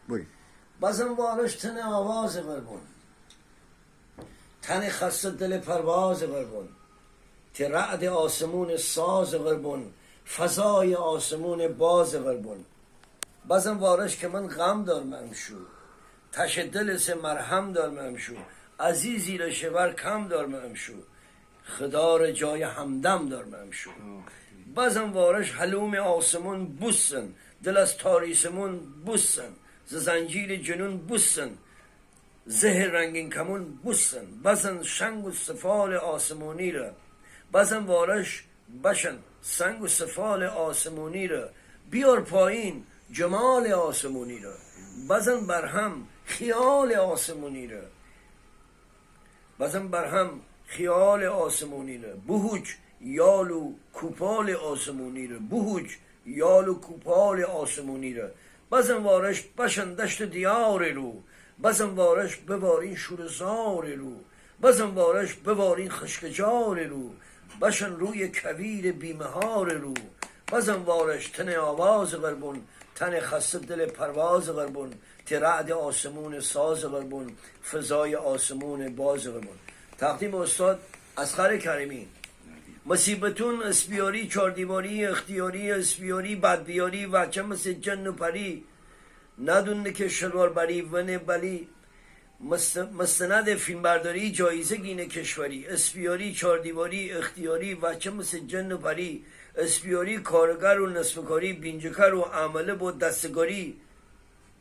بوی بازم وارش تن آواز قربون، تن خسته دل پرواز قربون، که رعد آسمون ساز قربون، فضای آسمون باز قربون. بازم وارش که من غم دارم شو، تش دل سے مرهم دارم شو، عزیزی را شور کم دارم شو، خدار جای همدم دارم شو. بازم وارش حلوم آسمون بوسن، دل از تاریسمون بوسن، ز زنجیر جنون بوسن، زهر رنگین کمون بوسن. بزن شنگ و سفال آسمونی را، بزن وارش بشن سنگ و سفال آسمونی را، بیار پایین جمال آسمونی را، بزن برهم خیال آسمونی را، بزن برهم خیال آسمونی را. بهوج یال و کوپال آسمونی را، بهوج یال و کوپال آسمونی را. بزن وارش بشن دشت دیار رو، بزن وارش ببارین شورزار رو، بزن وارش ببارین خشکجار رو، بشن روی کویر بیمهار رو. بزن وارش تن آواز قربون، تن خسته دل پرواز قربون، ترعد آسمون ساز قربون، فضای آسمون باز قربون. تقدیم استاد اصغر کریمی. مصیبتون اسبیاری، چاردیواری، اختیاری، اسبیاری، بدبیاری، وچه مثل جن و پری، ندونه که شلوار بری ونه بلی. مستند فیلمبرداری، جایزه گینه کشوری، اسبیاری، چاردیواری، اختیاری، وچه مثل جن و پری، اسبیاری، کارگر و نصفکاری، بینجکر و عمله با دستگاری،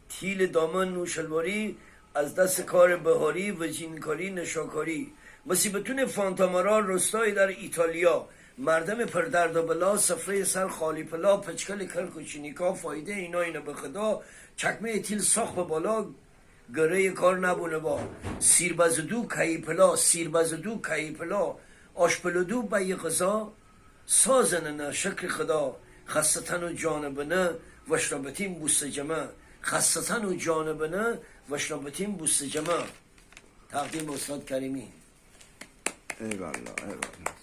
تیل دامن نوشلواری، از دست کار بهاری و جینکاری نشاکاری. مصیبتون فانتامارا، رستای در ایتالیا، مردم پردرد و بلا، سفره سر خالی پلا، پچکل کرک و چینیکا، فایده اینا اینه به خدا، چکمه تیل ساخت به بالا، گره کار نبونه با، سیربزدو کهی پلا، سیربزدو کهی پلا، آشپلدو بی غذا، سازنه نه شکل خدا، خستتن و جانبنه وشنابتین بوست جمع، خستتن و جانبنه وشنابتین بوست جمع. تقدیم استاد کریمی. eyvallah eyvallah.